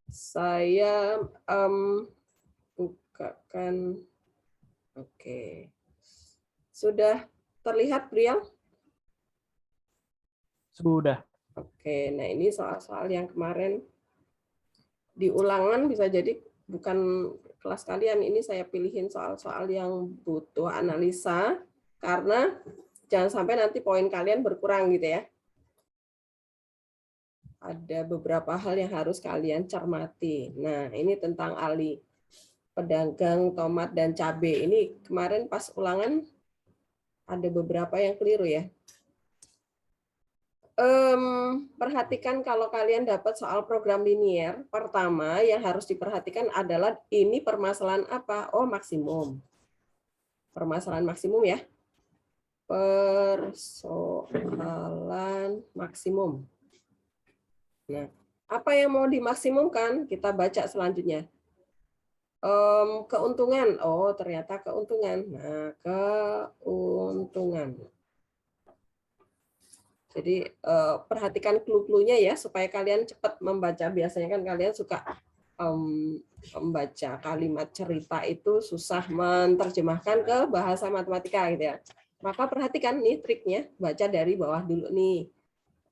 Saya bukakan. Oke. Sudah terlihat, Brian? Sudah. Oke, nah ini soal-soal yang kemarin di ulangan bisa jadi bukan kelas kalian, ini saya pilihin soal-soal yang butuh analisa, karena jangan sampai nanti poin kalian berkurang gitu ya. Ada beberapa hal yang harus kalian cermati. Nah, ini tentang Ali, pedagang tomat dan cabai. Ini kemarin pas ulangan ada beberapa yang keliru ya. Perhatikan kalau kalian dapat soal program linier, pertama yang harus diperhatikan adalah ini permasalahan apa? Oh, maksimum. Permasalahan maksimum ya. Persoalan maksimum. Nah, apa yang mau dimaksimumkan? Kita baca selanjutnya. Keuntungan. Oh, ternyata keuntungan. Nah, keuntungan. Jadi perhatikan clue-cluenya ya supaya kalian cepat membaca. Biasanya kan kalian suka membaca kalimat cerita itu susah menerjemahkan ke bahasa matematika gitu ya. Maka perhatikan nih triknya, baca dari bawah dulu nih.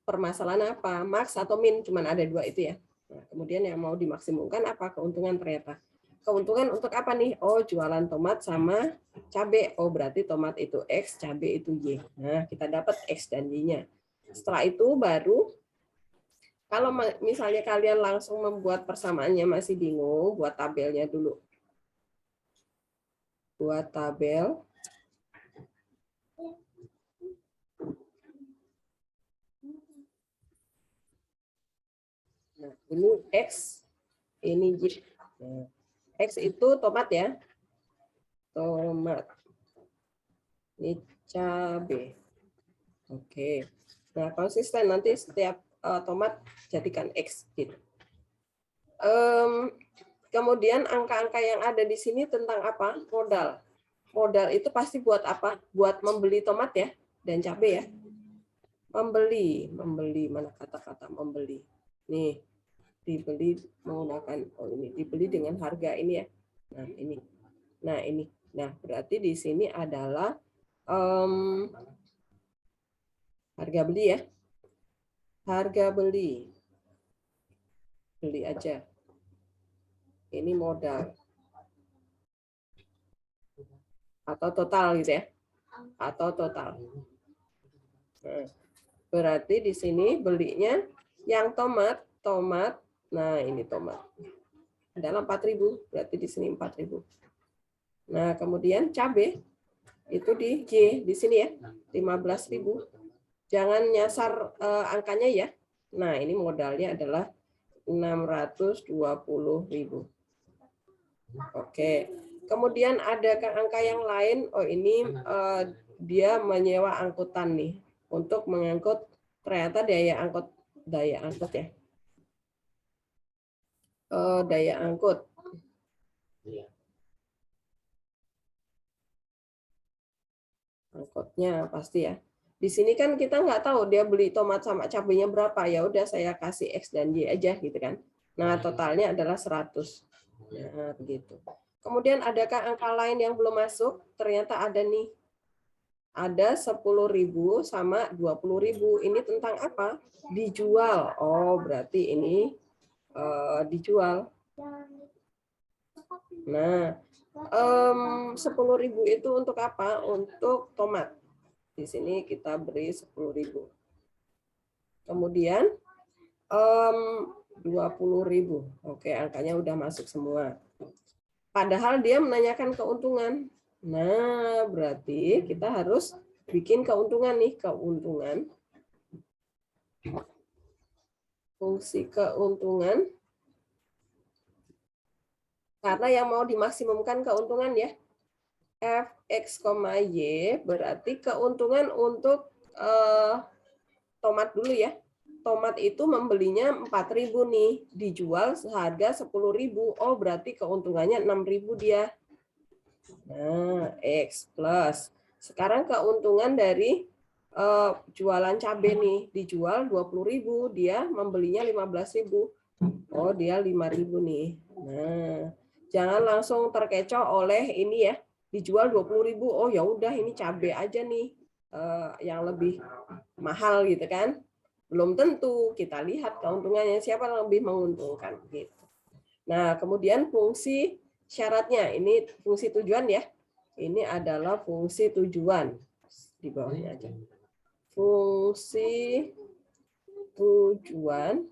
Permasalahan apa? Max atau min, cuman ada dua itu ya. Nah, kemudian yang mau dimaksimumkan apa? Keuntungan ternyata. Keuntungan untuk apa nih? Oh, jualan tomat sama cabai. Oh, berarti tomat itu X, cabai itu Y. Nah, kita dapat X dan Y-nya. Setelah itu baru, kalau misalnya kalian langsung membuat persamaannya masih bingung, buat tabelnya dulu. Buat tabel. Nah, ini X, ini Y. Nah, X itu tomat ya. Tomat. Ini cabai. Oke. Nah, konsisten nanti setiap tomat jadikan X gitu. Kemudian angka-angka yang ada di sini tentang apa? Modal. Modal itu pasti buat apa? Buat membeli tomat ya dan cabai ya. Membeli mana kata-kata membeli. Nih, dibeli menggunakan ini dibeli dengan harga ini ya. Nah, ini. Nah, ini. Nah, berarti di sini adalah harga beli ya. Harga beli. Beli aja. Ini modal. Atau total gitu ya. Atau total. Nah, berarti di sini belinya yang tomat. Nah, ini tomat. Dalam 4.000, berarti di sini 4.000. Nah, kemudian cabai itu di J di sini ya. 15.000. Jangan nyasar angkanya ya. Nah, ini modalnya adalah 620.000. Oke. Kemudian ada angka yang lain. Oh, ini dia menyewa angkutan nih untuk mengangkut, ternyata daya angkut ya. Daya angkut. Angkutnya pasti ya. Di sini kan kita nggak tahu dia beli tomat sama cabenya berapa. Ya udah saya kasih X dan Y aja gitu kan. Nah, totalnya adalah 100. Nah, begitu. Kemudian adakah angka lain yang belum masuk? Ternyata ada nih. Ada 10.000 sama 20.000. Ini tentang apa? Dijual. Oh, berarti ini dijual. Nah, 10.000 itu untuk apa? Untuk tomat. Di sini kita beri 10.000. Kemudian 20.000. Oke, angkanya udah masuk semua. Padahal dia menanyakan keuntungan. Nah, berarti kita harus bikin keuntungan nih, keuntungan. Fungsi keuntungan. Karena yang mau dimaksimumkan keuntungan ya. Fx, Y berarti keuntungan untuk tomat dulu ya. Tomat itu membelinya 4.000 nih, dijual seharga 10.000. Oh, berarti keuntungannya 6.000 dia. Nah, X plus. Sekarang keuntungan dari jualan cabai nih, dijual 20.000, dia membelinya 15.000. Oh, dia 5.000 nih. Nah, jangan langsung terkecoh oleh ini ya, dijual 20.000. Oh ya udah ini cabai aja nih yang lebih mahal gitu kan. Belum tentu, kita lihat keuntungannya siapa yang lebih menguntungkan gitu. Nah, kemudian fungsi syaratnya, ini fungsi tujuan ya. Ini adalah fungsi tujuan. Di bawahnya aja. Fungsi tujuan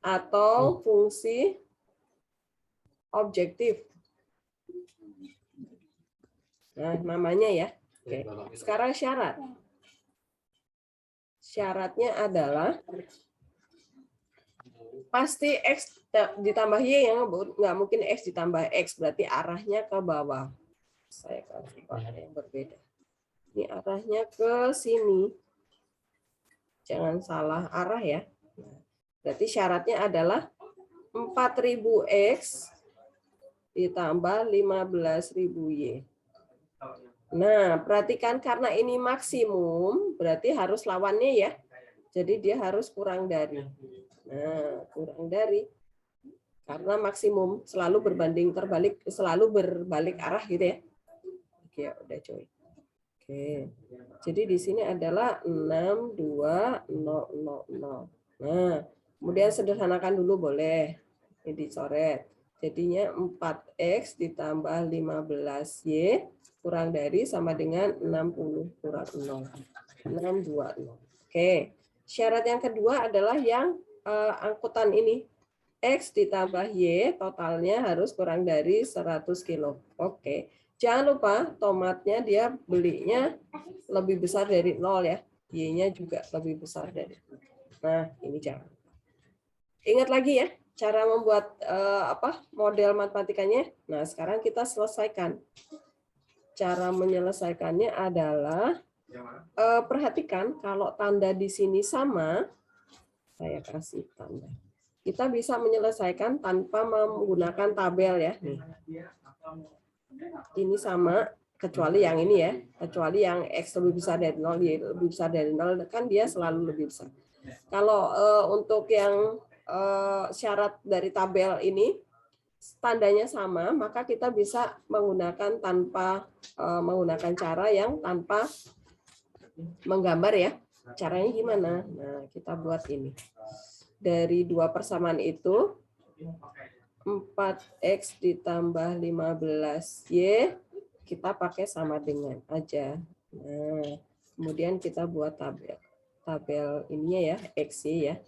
atau fungsi objektif. Nah, namanya ya. Oke. Sekarang syarat. Syaratnya adalah pasti X ditambah Y yang nggak mungkin X ditambah X, berarti arahnya ke bawah. Saya kasih warna yang berbeda. Ini arahnya ke sini. Jangan salah arah ya. Berarti syaratnya adalah 4.000X ditambah 15.000Y. Nah, perhatikan karena ini maksimum, berarti harus lawannya ya. Jadi dia harus kurang dari. Nah, kurang dari. Karena maksimum selalu berbanding terbalik, selalu berbalik arah gitu ya. Oke, udah coy. Oke. Jadi di sini adalah 62000. Nah, kemudian sederhanakan dulu boleh. Ini dicoret. Jadinya 4X ditambah 15Y kurang dari sama dengan 60 kurang 0. 620. Oke. Syarat yang kedua adalah yang angkutan ini. X ditambah Y totalnya harus kurang dari 100 kilo. Oke. Jangan lupa tomatnya dia belinya lebih besar dari 0 ya. Y-nya juga lebih besar dari 0. Nah, ini jangan. Ingat lagi ya cara membuat model matematikanya. Nah, sekarang kita selesaikan. Cara menyelesaikannya adalah perhatikan kalau tanda di sini sama, saya kasih tanda. Kita bisa menyelesaikan tanpa menggunakan tabel ya. Nih. Ini sama kecuali yang ini ya, kecuali yang X lebih besar dari 0, Y lebih besar dari 0 kan dia selalu lebih besar. Kalau untuk yang syarat dari tabel ini tandanya sama, maka kita bisa menggunakan menggunakan cara yang tanpa menggambar ya. Caranya gimana? Nah, kita buat ini. Dari dua persamaan itu 4X ditambah 15Y kita pakai sama dengan aja. Nah, kemudian kita buat tabel. Tabel ininya ya, X-nya ya.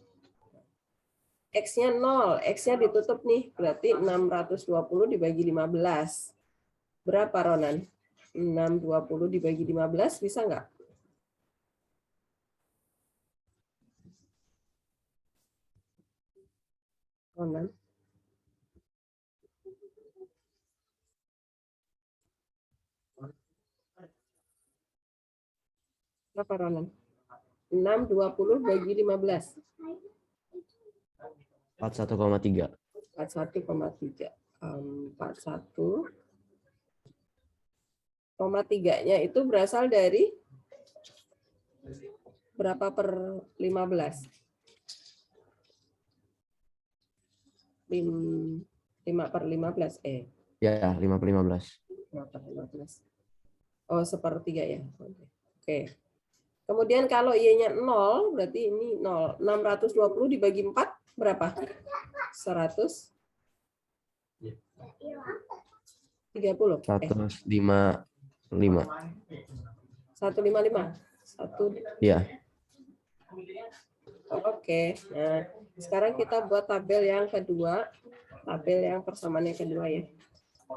X-nya 0, X-nya ditutup nih, berarti 620 dibagi 15. Berapa, Ronan? 620 dibagi 15, bisa nggak? Ronan? Berapa, Ronan? 620 bagi 15. 41,3. 41,3. 41,3-nya itu berasal dari berapa per 15? 5 per 15. Ya, 5 per 15. 5 per 15. Oh, sepertiga ya. Oke. Kemudian kalau Y-nya 0, berarti ini 0. 620 dibagi 4, berapa? 100? 30. 155. 155. Iya. Oke. Nah, sekarang kita buat tabel yang kedua. Tabel yang persamaan yang kedua ya.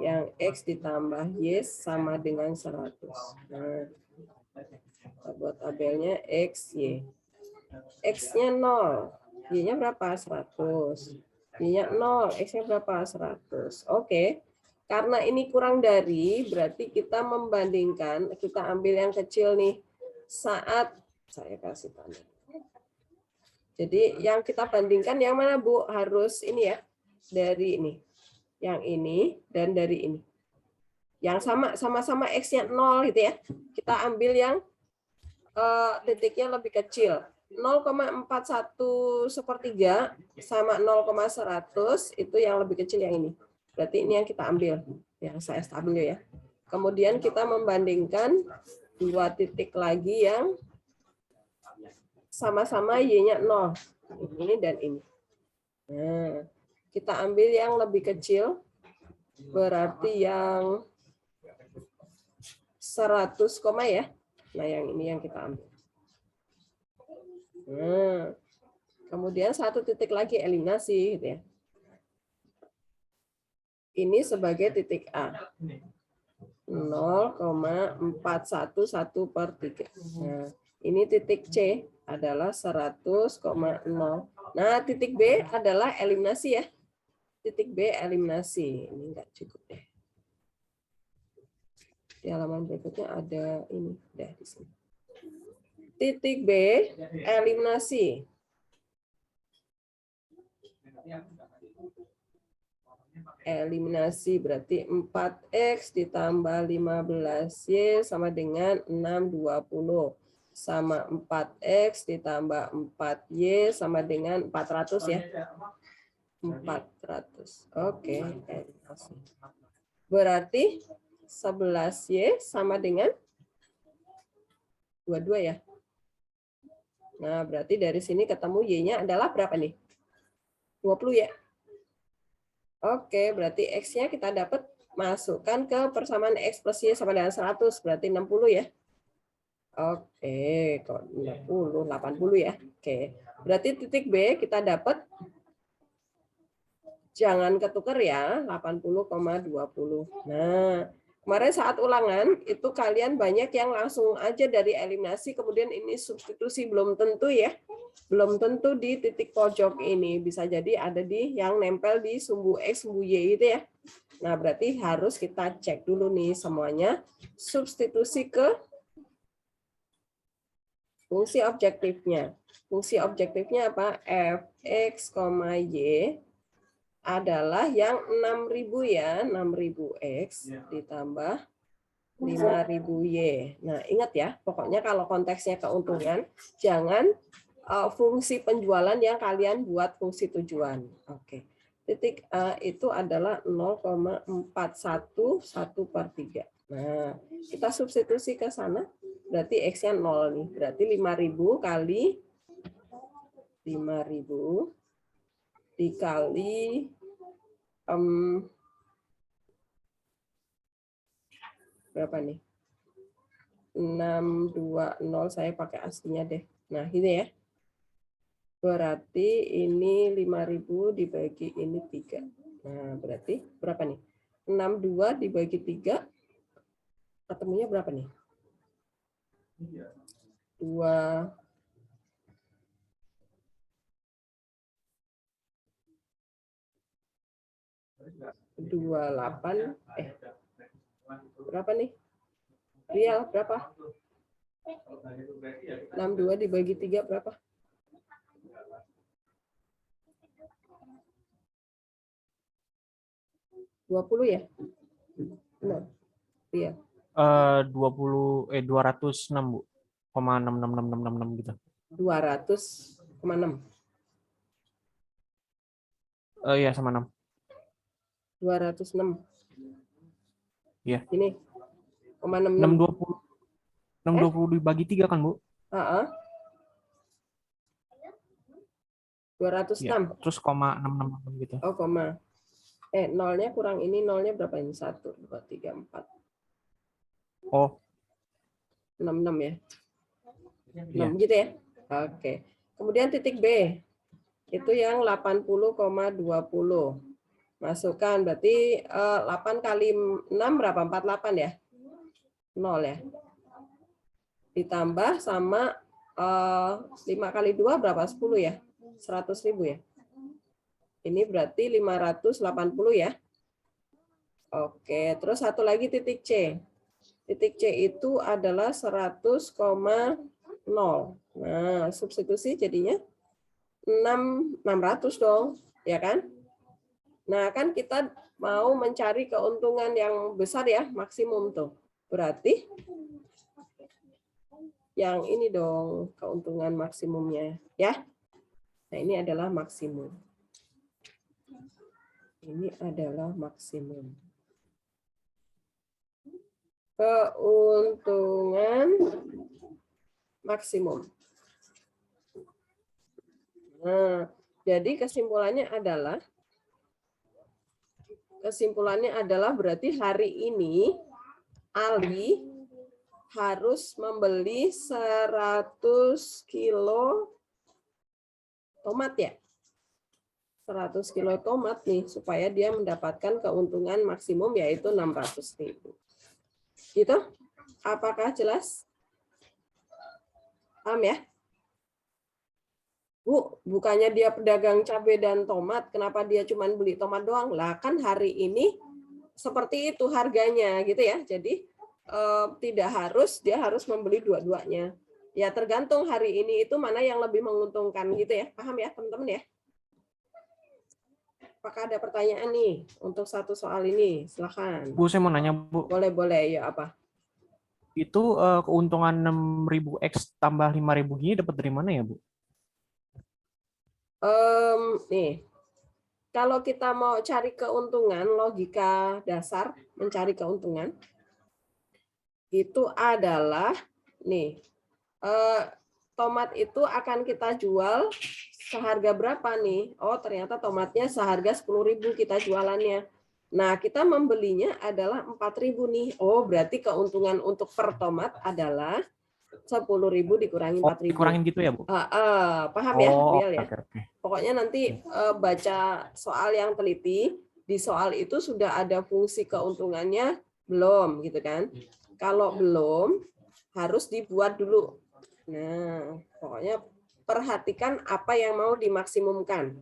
Yang X ditambah Y sama dengan 100. Nah, kita buat tabelnya X, Y. X-nya 0. Y-nya berapa? 100. Y-nya 0. X-nya berapa? 100. Oke. Karena ini kurang dari, berarti kita membandingkan, kita ambil yang kecil nih. Saat, saya kasih tanda. Jadi yang kita bandingkan yang mana, Bu? Harus ini ya, dari ini. Yang ini dan dari ini. Yang sama-sama X-nya 0 gitu ya. Kita ambil yang titiknya lebih kecil. 0,41/3 sama 0,100 itu yang lebih kecil yang ini. Berarti ini yang kita ambil, yang saya SW ya. Kemudian kita membandingkan dua titik lagi yang sama-sama Y-nya 0. Ini dan ini. Nah, kita ambil yang lebih kecil, berarti yang 100, ya. Nah, yang ini yang kita ambil. Nah, kemudian satu titik lagi eliminasi, gitu ya. Ini sebagai titik A. 0,411/3. Nah, ini titik C adalah 100,0. Nah, titik B adalah eliminasi ya. Titik B eliminasi. Ini enggak cukup deh. Di halaman berikutnya ada ini deh di sini. Titik B eliminasi. Eliminasi berarti 4X ditambah 15Y sama dengan 620. Sama 4X ditambah 4Y sama dengan 400 ya. 400. Oke. Berarti 11Y sama dengan 22 ya. Nah, berarti dari sini ketemu Y-nya adalah berapa nih? 20 ya. Oke, berarti X-nya kita dapat masukkan ke persamaan X plus Y sama dengan 100, berarti 60 ya. Oke, kok 60, 80 ya. Oke, berarti titik B kita dapat, jangan ketukar ya, 80,20. Nah, kemarin saat ulangan, itu kalian banyak yang langsung aja dari eliminasi, kemudian ini substitusi, belum tentu ya. Belum tentu di titik pojok ini, bisa jadi ada di yang nempel di sumbu X, sumbu Y itu ya. Nah, berarti harus kita cek dulu nih semuanya, substitusi ke fungsi objektifnya. Fungsi objektifnya apa? Fx, Y adalah yang 6.000 ya, 6.000X ditambah 5.000Y. Nah, ingat ya, pokoknya kalau konteksnya keuntungan, jangan fungsi penjualan yang kalian buat fungsi tujuan. Oke. Titik A itu adalah 0,411/3. Nah, kita substitusi ke sana, berarti X-nya 0 nih. Berarti 5.000 kali 5.000 dikali berapa nih? 620, saya pakai aslinya deh. Nah, ini ya. Berarti ini 5.000 dibagi ini 3. Nah, berarti berapa nih? 62 dibagi 3, ketemunya berapa nih? 28, berapa nih? Rial berapa? 62 dibagi 3 berapa? 20 ya? Benar. Iya. 206 Bu. 0,66666 gitu. 200,6. Iya sama 6. 206. Iya. Ini 0,66. 620 dibagi 3 kan, Bu? 206. Ya, terus 0,666 gitu. Oh, koma. Nolnya kurang ini, nolnya berapa ini? 1, 2, 3, 4. Oh. 66 ya? 6 Iya. gitu ya? Oke. Kemudian titik B. Itu yang 80,20. Masukkan, berarti 8 kali 6 berapa? 48 ya? 0 ya? Ditambah sama 5 kali 2 berapa? 10 ya? 100.000 ya? Ini berarti 580 ya? Oke, terus satu lagi titik C. Titik C itu adalah 100,0. Nah, substitusi jadinya 600 dong, ya kan? Nah, kan kita mau mencari keuntungan yang besar ya, maksimum tuh. Berarti yang ini dong, keuntungan maksimumnya. Ya. Nah, ini adalah maksimum. Ini adalah maksimum. Keuntungan maksimum. Nah, jadi kesimpulannya adalah berarti hari ini Ali harus membeli 100 kilo tomat ya. 100 kilo tomat nih supaya dia mendapatkan keuntungan maksimum yaitu 600.000. Gitu? Apakah jelas? Paham ya? Bu, bukannya dia pedagang cabai dan tomat, kenapa dia cuma beli tomat doang? Lah kan hari ini seperti itu harganya gitu ya. Jadi tidak harus dia harus membeli dua-duanya. Ya tergantung hari ini itu mana yang lebih menguntungkan gitu ya. Paham ya teman-teman ya? Apakah ada pertanyaan nih untuk satu soal ini? Silakan. Bu, saya mau nanya, Bu. Boleh ya apa? Itu keuntungan 6.000X tambah 5.000 gini dapat dari mana ya, Bu? Nih, kalau kita mau cari keuntungan, logika dasar mencari keuntungan itu adalah nih, tomat itu akan kita jual seharga berapa nih? Oh, ternyata tomatnya seharga 10.000 kita jualannya. Nah, kita membelinya adalah 4.000 nih. Oh, berarti keuntungan untuk per tomat adalah 10.000 dikurangi 4.000. Dikurangin gitu ya, Bu? Paham ya, Riel ya? Okay. Pokoknya nanti baca soal yang teliti, di soal itu sudah ada fungsi keuntungannya belum gitu kan? Kalau belum, harus dibuat dulu. Nah, pokoknya perhatikan apa yang mau dimaksimumkan.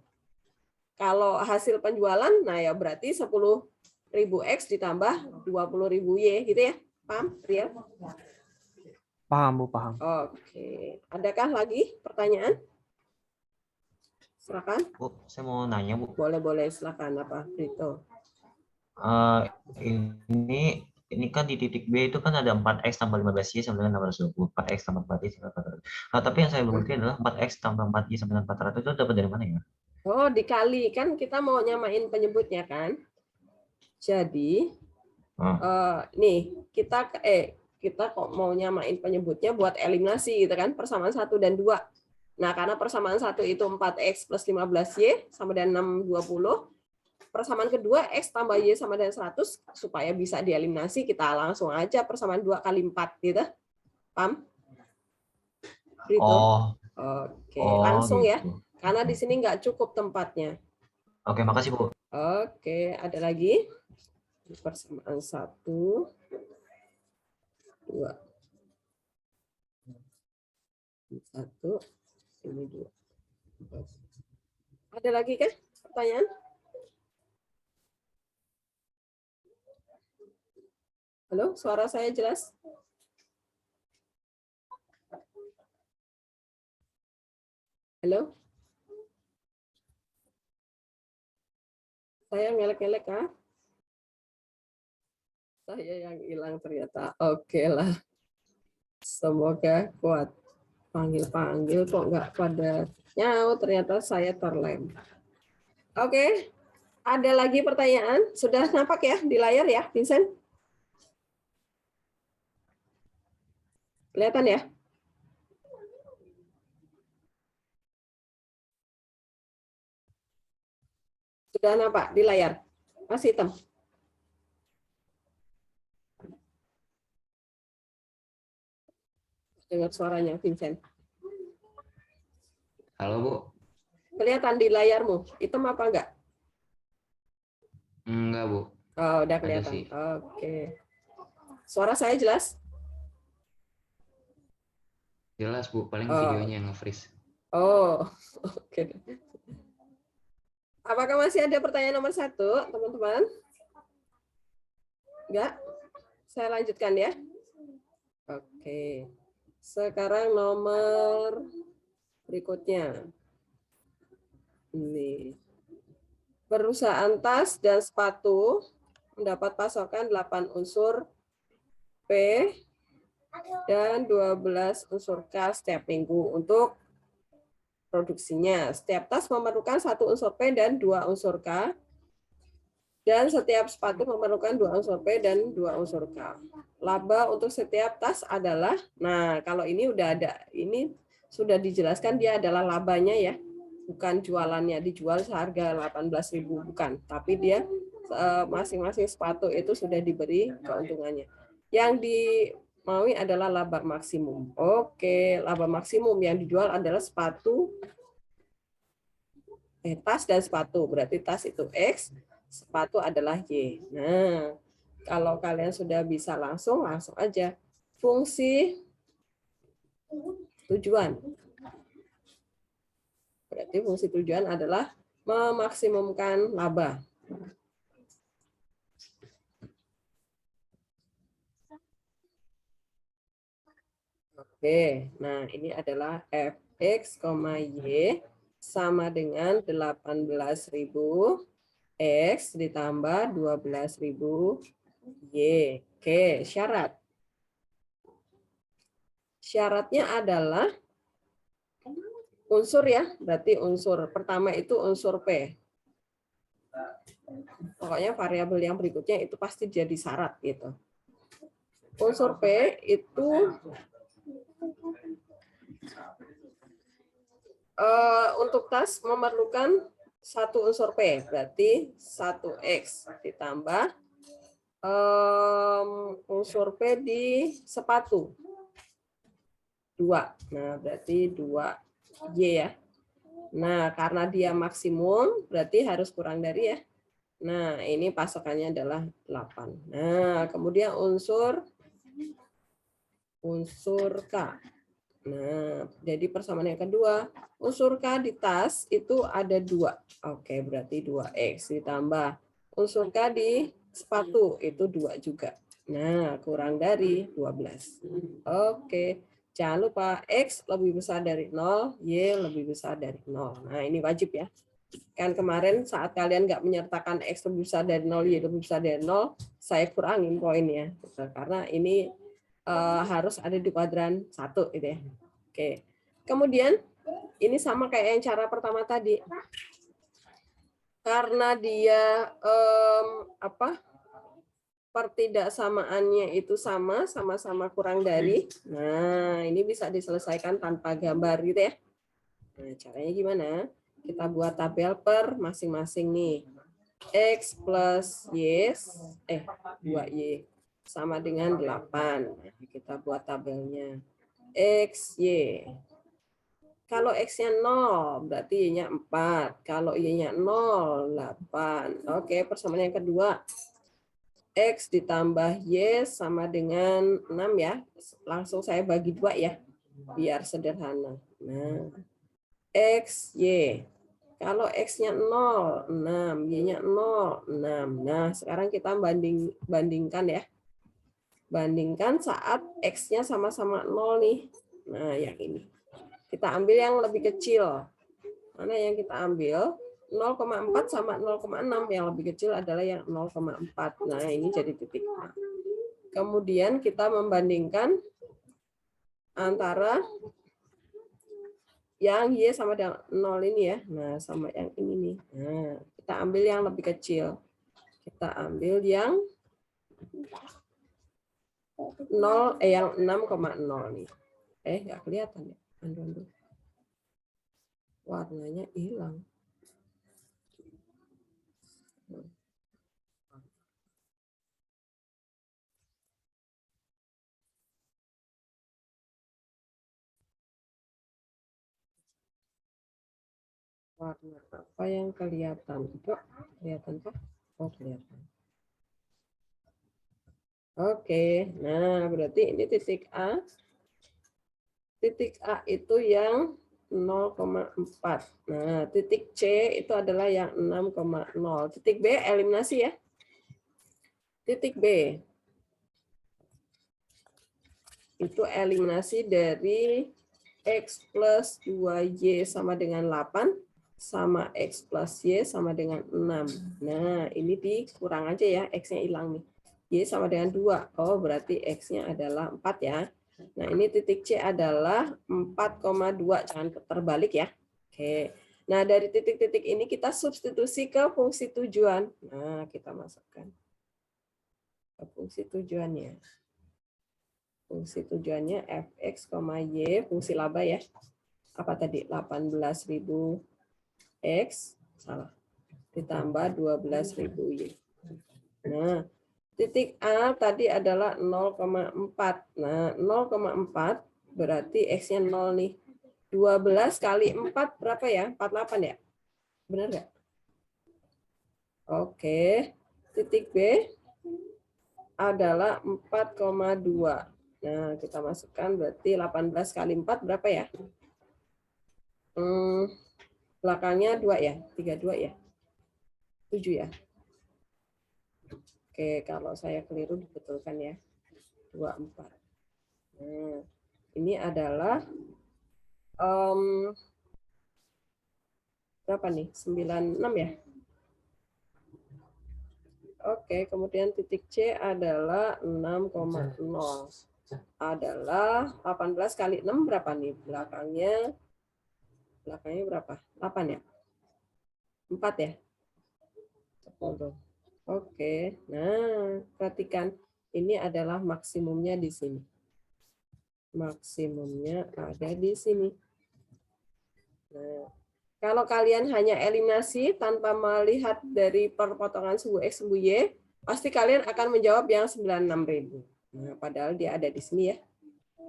Kalau hasil penjualan, nah ya berarti 10.000X ditambah 20.000Y gitu ya. Paham, Riel? Paham, Bu, paham. Oke. Adakah lagi pertanyaan? Silakan. Bu, saya mau nanya, Bu. Boleh, silakan apa, Brito. Ini kan di titik B itu kan ada 4X tambah 15Y sama dengan 620. 4X tambah 4Y sama 400. Nah, tapi yang saya mengerti adalah 4X tambah 4Y sama dengan 400 itu dapat dari mana ya? Oh, dikali. Kan kita mau nyamain penyebutnya kan. Jadi, nih, kita kok mau nyamain penyebutnya buat eliminasi gitu kan, persamaan 1 dan 2. Nah, karena persamaan 1 itu 4X plus 15Y sama dengan 620. Persamaan kedua, X tambah Y sama dengan 100, supaya bisa dieliminasi, kita langsung aja persamaan 2 kali 4 gitu. Paham? Brito? Oke, langsung gitu. ya. Karena di sini nggak cukup tempatnya. Oke, makasih, Bu. Oke, ada lagi? Persamaan 1, 2. 1, ini 2. Ada lagi kan pertanyaan? Halo, suara saya jelas? Halo? Saya ngelek-ngelek kah? Saya yang hilang ternyata. Oke lah. Semoga kuat. Panggil-panggil kok nggak pada nyaut, ternyata saya terlem. Oke. Ada lagi pertanyaan? Sudah nampak ya di layar ya, Vincent? Kelihatan ya? Sudah nampak di layar? Masih hitam? Dengar suaranya, Vincent. Halo, Bu. Kelihatan di layarmu? Hitam apa enggak? Enggak, Bu. Oh, udah Ada kelihatan. sih. Oke. Suara saya jelas? Jelas, Bu. Paling Oh. videonya yang nge-freeze. Oh, oke. Apakah masih ada pertanyaan nomor 1, teman-teman? Enggak? Saya lanjutkan ya. Oke. Sekarang nomor berikutnya. Ini. Perusahaan tas dan sepatu mendapat pasokan 8 unsur P, dan 12 unsur K setiap minggu untuk produksinya. Setiap tas memerlukan 1 unsur P dan 2 unsur K. Dan setiap sepatu memerlukan 2 unsur P dan 2 unsur K. Laba untuk setiap tas adalah, nah kalau ini udah ada, ini sudah dijelaskan dia adalah labanya ya, bukan jualannya, dijual seharga 18.000 bukan, tapi dia masing-masing sepatu itu sudah diberi keuntungannya. Yang dimaui adalah laba maksimum. Oke, laba maksimum yang dijual adalah sepatu, tas dan sepatu, berarti tas itu X, sepatu adalah Y. Nah, kalau kalian sudah bisa langsung aja. Fungsi tujuan. Berarti fungsi tujuan adalah memaksimumkan laba. Oke, nah ini adalah Fx, Y sama dengan 18.000 X ditambah 12.000 Y. Oke, syarat. Syaratnya adalah unsur ya, berarti unsur pertama itu unsur P. Pokoknya variabel yang berikutnya itu pasti jadi syarat gitu. Unsur P itu untuk tas memerlukan 1 unsur P, berarti 1X ditambah unsur P di sepatu 2. Nah, berarti 2Y ya. Nah, karena dia maksimum, berarti harus kurang dari ya. Nah, ini pasokannya adalah 8. Nah, kemudian unsur K. Nah, jadi persamaan yang kedua, unsur K di tas itu ada 2. Oke, berarti 2X ditambah unsur K di sepatu itu 2 juga. Nah, kurang dari 12. Oke, jangan lupa X lebih besar dari 0, Y lebih besar dari 0. Nah, ini wajib ya. Kan kemarin saat kalian nggak menyertakan X lebih besar dari 0, Y lebih besar dari 0, saya kurangin poinnya. Karena ini harus ada di kuadran 1 gitu ya. Oke. Kemudian ini sama kayak yang cara pertama tadi. Karena dia pertidaksamaannya itu sama-sama kurang dari. Nah, ini bisa diselesaikan tanpa gambar gitu ya. Nah, caranya gimana? Kita buat tabel per masing-masing nih. X plus Y 2Y sama dengan 8. Nah, kita buat tabelnya. X, Y. Kalau X-nya 0, berarti Y-nya 4. Kalau Y-nya 0, 8. Oke, persamaan yang kedua. X ditambah Y sama dengan 6 ya. Langsung saya bagi 2 ya, biar sederhana. Nah, X, Y. Kalau X-nya 0, 6. Y-nya 0, 6. Nah, sekarang kita bandingkan ya. Bandingkan saat X-nya sama-sama 0 nih. Nah, yang ini. Kita ambil yang lebih kecil. Mana yang kita ambil? 0,4 sama 0,6. Yang lebih kecil adalah yang 0,4. Nah, ini jadi titik A. Kemudian kita membandingkan antara yang Y sama dengan 0 ini ya. Nah, sama yang ini nih. Nah, kita ambil yang lebih kecil. Kita ambil yang 0, yang 6,0 nih. Nggak kelihatan ya. Aduh. Warnanya hilang. Warna apa yang kelihatan? Coba kelihatan Pak? Oh, kelihatan. Oke, nah berarti ini titik A. Titik A itu yang 0,4. Nah, titik C itu adalah yang 6,0. Titik B eliminasi ya. Titik B itu eliminasi dari X plus 2Y sama dengan 8 sama X plus Y sama dengan 6. Nah, ini dikurang aja ya, X-nya hilang nih. Y sama dengan 2. Oh, berarti X-nya adalah 4 ya. Nah, ini titik C adalah 4,2, jangan terbalik ya. Oke. Nah, dari titik-titik ini kita substitusi ke fungsi tujuan. Nah, kita masukkan ke fungsi tujuannya. Fungsi tujuannya fx, y, fungsi laba ya. Apa tadi? 18.000 x, salah. Ditambah 12.000 y. Nah, titik A tadi adalah 0,4. Nah, 0,4 berarti X-nya 0 nih. 12 kali 4 berapa ya? 48 ya? Benar nggak? Oke. Titik B adalah 4,2. Nah, kita masukkan berarti 18 kali 4 berapa ya? Belakangnya 2 ya? 32 ya? 7 ya? Oke, kalau saya keliru dibetulkan ya. 24. Nah, ini adalah berapa nih? 96 ya? Oke, kemudian titik C adalah 6,0. Adalah 18 kali 6 berapa nih? Belakangnya berapa? 8 ya? 4 ya? 10. Oke, nah perhatikan. Ini adalah maksimumnya di sini. Maksimumnya ada di sini. Nah, kalau kalian hanya eliminasi tanpa melihat dari perpotongan sumbu X, sumbu Y, pasti kalian akan menjawab yang 96.000. Nah, padahal dia ada di sini ya.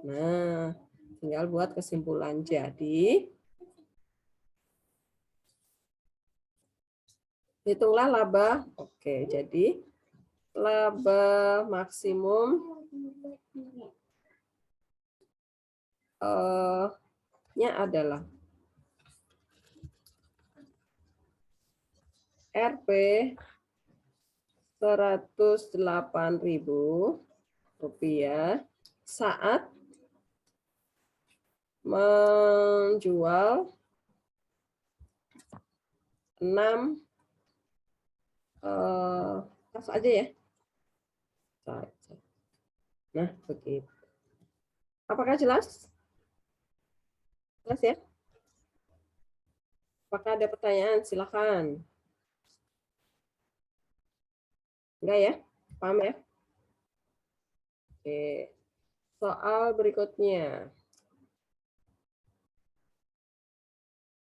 Nah, tinggal buat kesimpulan. Jadi, hitunglah laba. Oke, jadi laba maksimum nya adalah Rp 108.000 saat menjual 6 tas aja ya. Nah, begitu. Apakah jelas? Jelas ya? Apakah ada pertanyaan? Silakan. Enggak ya? Paham ya? Oke. Soal berikutnya.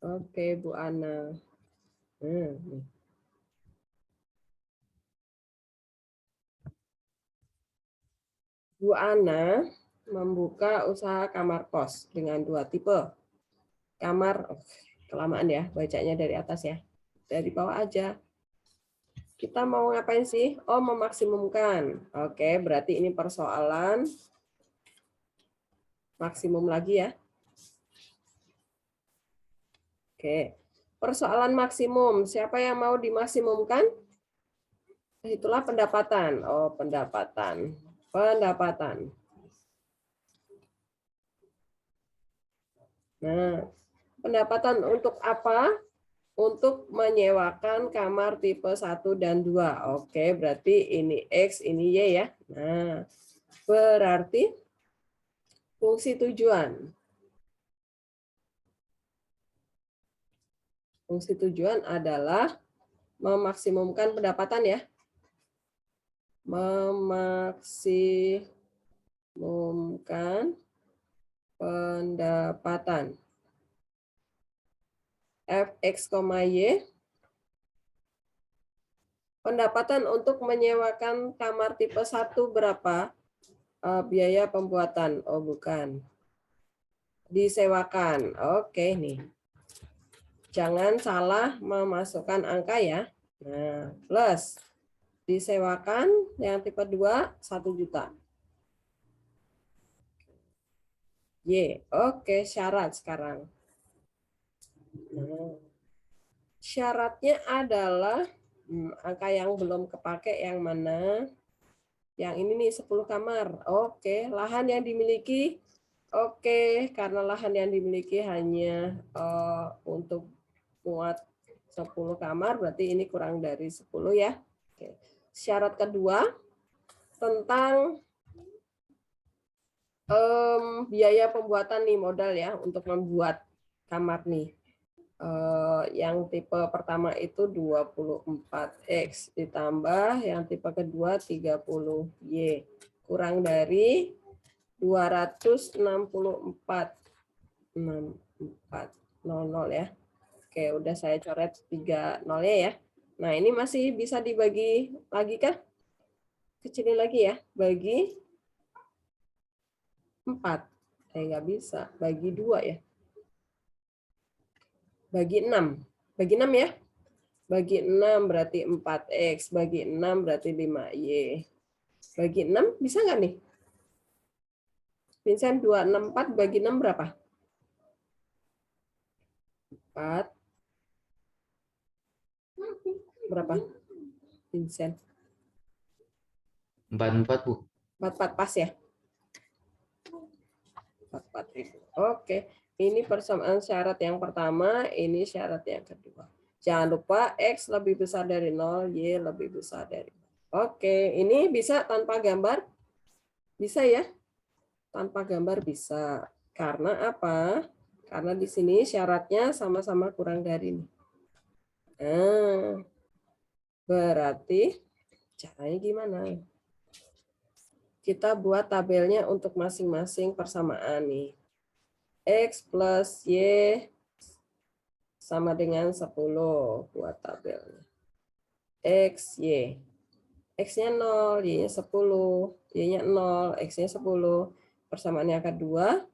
Oke, Bu Ana. Nih. Bu Ana membuka usaha kamar kos dengan 2 tipe. Kamar, kelamaan ya, bacanya dari atas ya. Dari bawah aja. Kita mau ngapain sih? Oh, memaksimumkan. Oke, berarti ini persoalan maksimum lagi ya. Oke, persoalan maksimum. Siapa yang mau dimaksimumkan? Itulah pendapatan. Oh, pendapatan. Pendapatan. Nah, pendapatan untuk apa? Untuk menyewakan kamar tipe 1 dan 2. Oke, berarti ini X, ini Y ya. Nah, berarti fungsi tujuan. Fungsi tujuan adalah memaksimumkan pendapatan ya. Memaksimumkan pendapatan. Fx, Y. Pendapatan untuk menyewakan kamar tipe 1 berapa? Biaya pembuatan. Oh, bukan. Disewakan. Oke, nih. Jangan salah memasukkan angka ya. Nah, plus disewakan yang tipe 2 1 juta. Y. Oke, syarat sekarang. Nah, syaratnya adalah angka yang belum kepake yang mana? Yang ini nih 10 kamar. Oke, lahan yang dimiliki. Oke, karena lahan yang dimiliki hanya untuk muat 10 kamar, berarti ini kurang dari 10 ya. Oke. Syarat kedua tentang Biaya pembuatan nih modal ya untuk membuat kamar nih. Yang tipe pertama itu 24X ditambah yang tipe kedua 30Y kurang dari 264,00 ya. Oke, udah saya coret 3 nolnya ya. Nah, ini masih bisa dibagi lagi kah? Kecilin lagi ya, bagi 4. Nggak bisa, bagi 2 ya. Bagi 6. Bagi 6 ya. Bagi 6 berarti 4X, bagi 6 berarti 5Y. Bagi 6 bisa nggak nih? Vincent 264 bagi 6 berapa? 4. Berapa? Vincent. 44, Bu. 44 pas ya? 44.000. Oke. Ini persamaan syarat yang pertama, ini syarat yang kedua. Jangan lupa X lebih besar dari 0, Y lebih besar dari 0. Oke, ini bisa tanpa gambar? Bisa ya? Tanpa gambar bisa. Karena apa? Karena di sini syaratnya sama-sama kurang dari ini. Nah, berarti caranya gimana? Kita buat tabelnya untuk masing-masing persamaan nih. X plus Y sama dengan 10 buat tabelnya. X, Y. X-nya 0, Y-nya 10, Y-nya 0, X-nya 10. Persamaan yang kedua,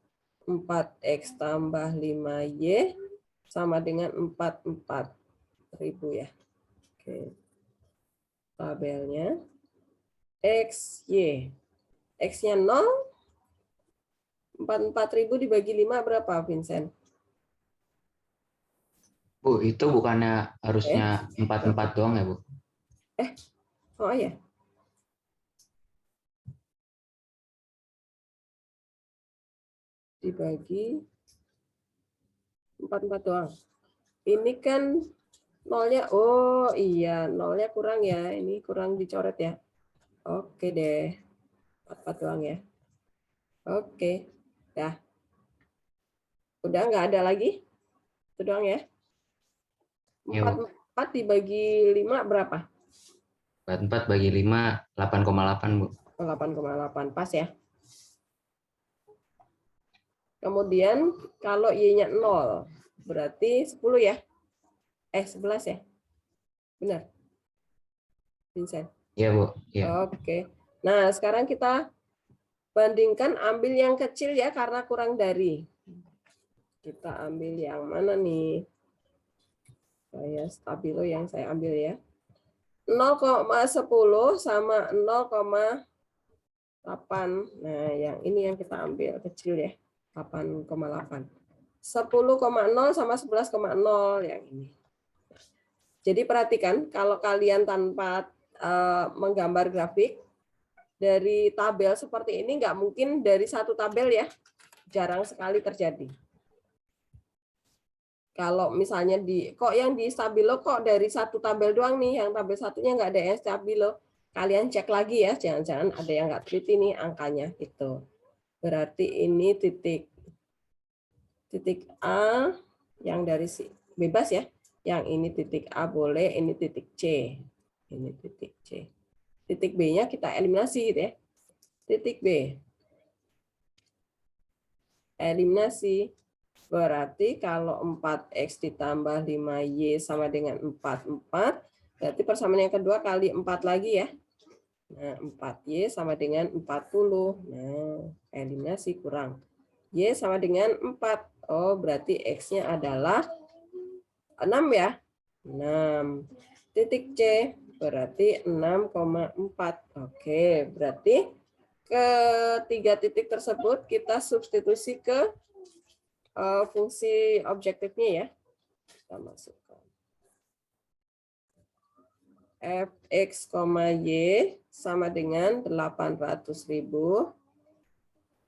4X tambah 5Y sama dengan 44.000 ya. Oke. Tabelnya X, Y. X-nya 0, 44.000 dibagi 5 berapa, Vincent? Bu, itu bukannya harusnya 44 doang ya, Bu? Oh iya. Dibagi 44 doang. Ini kan nolnya, oh iya, nolnya kurang ya. Ini kurang dicoret ya. Oke deh. 44 doang ya. Oke. Dah. Udah nggak ada lagi? Itu doang ya. Iya, Bu. 44 dibagi 5 berapa? 44 bagi 5, 8,8, Bu. 8,8 pas ya. Kemudian kalau Y-nya 0, berarti 10 ya? 11 ya? Benar? Vincent? Iya, Bu. Iya. Oke. Nah, sekarang kita bandingkan, ambil yang kecil ya karena kurang dari. Kita ambil yang mana nih? Saya stabilo yang saya ambil ya. 0,10 sama 0,8. Nah, yang ini yang kita ambil kecil ya. 8,8. 10,0 sama 11,0 yang ini. Jadi perhatikan kalau kalian tanpa menggambar grafik dari tabel seperti ini nggak mungkin dari satu tabel ya. Jarang sekali terjadi. Kalau misalnya kok yang di stabilo kok dari satu tabel doang nih, yang tabel satunya nggak ada yang stabilo. Kalian cek lagi ya, jangan-jangan ada yang nggak teliti nih angkanya itu. Berarti ini titik A yang dari bebas ya. Yang ini titik A boleh, ini titik C. Ini titik C. Titik B-nya kita eliminasi gitu ya. Titik B. Eliminasi. Berarti kalau 4X ditambah 5Y sama dengan 44, berarti persamaan yang kedua kali 4 lagi ya. Nah, 4Y sama dengan 40. Nah, eliminasi kurang. Y sama dengan 4. Oh, berarti X-nya adalah 6 ya. 6. Titik C berarti 6,4. Oke, berarti ketiga titik tersebut kita substitusi ke fungsi objektifnya ya. Kita masukkan. Fx, Y sama dengan 800.000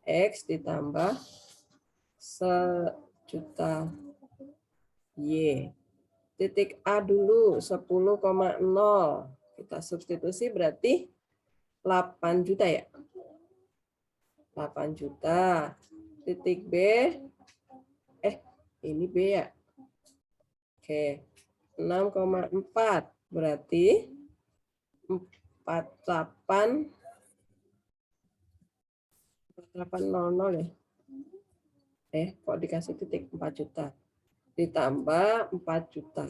X ditambah 1.000.000 Y. Titik A dulu 10,0. Kita substitusi berarti 8 juta ya. 8 juta. Titik B, ini B ya. Oke, 6,4 berarti 4800 ya. Kok dikasih titik 4 juta. Ditambah 4 juta.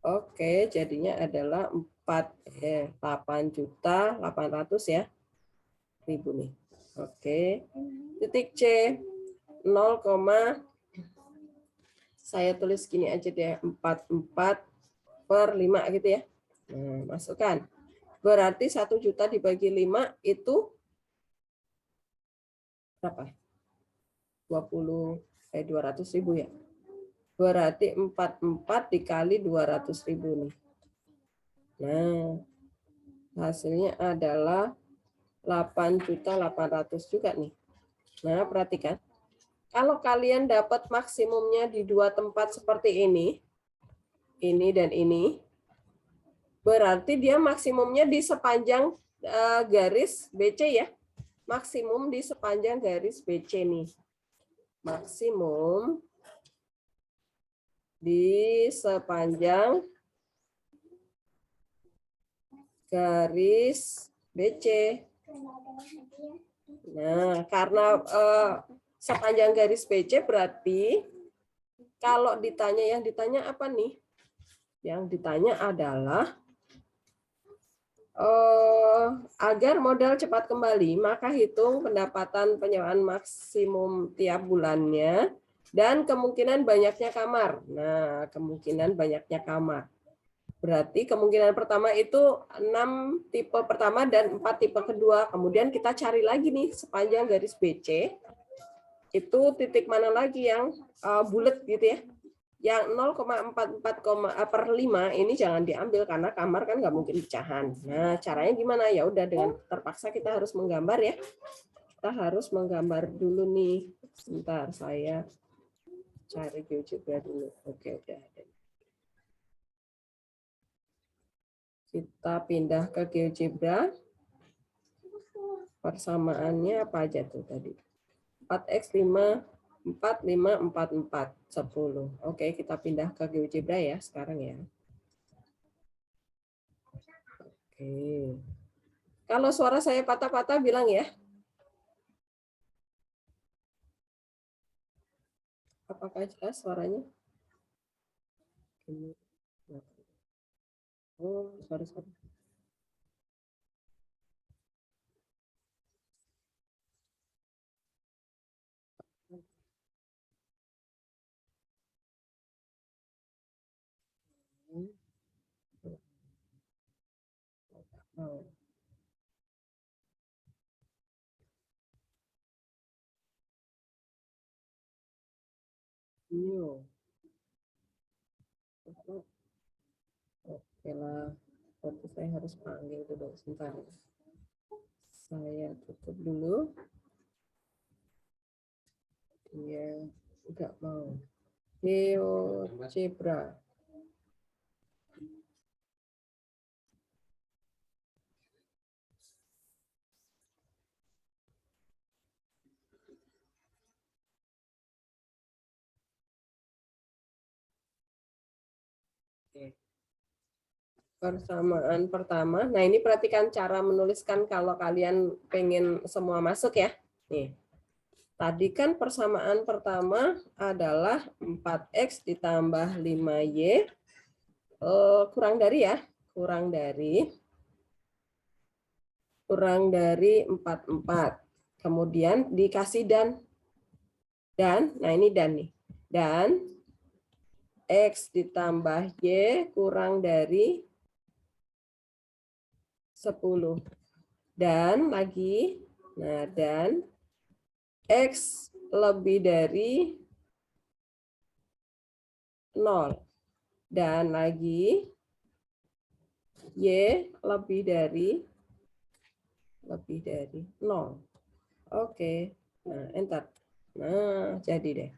Oke, jadinya adalah 8 juta 800 ya. Ribu nih. Oke. Titik C 0, saya tulis gini aja deh, 44 per 5 gitu ya. Nah, masukkan. Berarti 1 juta dibagi 5 itu berapa? 200.000 ya. Berarti 44 dikali 200.000 nih. Nah, hasilnya adalah 8.800.000 juga nih. Nah, perhatikan. Kalau kalian dapat maksimumnya di 2 tempat seperti ini dan ini, berarti dia maksimumnya di sepanjang garis BC ya. Maksimum di sepanjang garis BC nih. Maksimum di sepanjang garis BC. Nah, karena sepanjang garis BC berarti kalau ditanya, yang ditanya apa nih? Yang ditanya adalah agar modal cepat kembali, maka hitung pendapatan penyewaan maksimum tiap bulannya dan kemungkinan banyaknya kamar. Nah, kemungkinan banyaknya kamar. Berarti kemungkinan pertama itu 6 tipe pertama dan 4 tipe kedua. Kemudian kita cari lagi nih sepanjang garis BC. Itu titik mana lagi yang bulat gitu ya. Yang 0,44 per 5 ini jangan diambil karena kamar kan nggak mungkin pecahan. Nah, caranya gimana? Ya udah, dengan terpaksa kita harus menggambar ya. Kita harus menggambar dulu nih. Sebentar, saya cari GeoGebra dulu. Oke, udah ada. Kita pindah ke GeoGebra. Persamaannya apa aja tuh tadi? 4x 5, 4, 5, 4, 4, 10. Oke, kita pindah ke GeoGebra ya sekarang ya. Oke. Kalau suara saya patah-patah bilang ya. Apakah jelas suaranya? Oh, sorry. Oh. New. Oke lah, berarti saya harus panggil dulu sebentar. Saya tutup dulu. Dia nggak mau. GeoGebra. Oke. Persamaan pertama. Nah, ini perhatikan cara menuliskan kalau kalian pengen semua masuk ya. Nih. Tadi kan persamaan pertama adalah 4x ditambah 5y kurang dari ya, kurang dari 44. Kemudian dikasih dan, nah ini dan nih, dan x ditambah y kurang dari 10. Dan lagi, nah dan x lebih dari 0. Dan lagi y lebih dari 0. Oke. Nah, enter. Nah, jadi deh.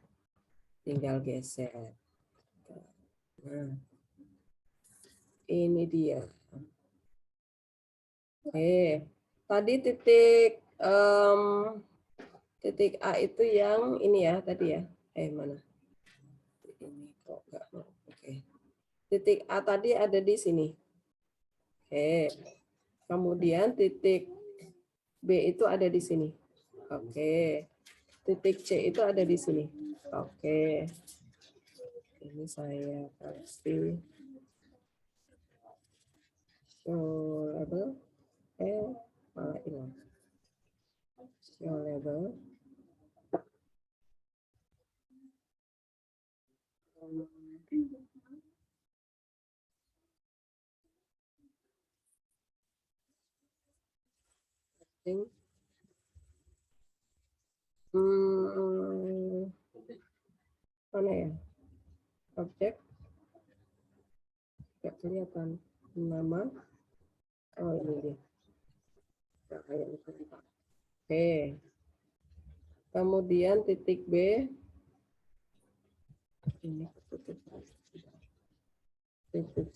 Tinggal geser. Nah. Ini dia. Oke. Tadi titik titik A itu yang ini ya tadi ya. Mana? Ini kok enggak mau. Oke. Titik A tadi ada di sini. Oke. Kemudian titik B itu ada di sini. Oke. Titik C itu ada di sini. Oke. Ini saya kasih show label. Malah hilang. Show label. Mana ya? Objek. Nggak kelihatan. Nama. Oh, ini dia. Oke. Kemudian titik B. Ini titik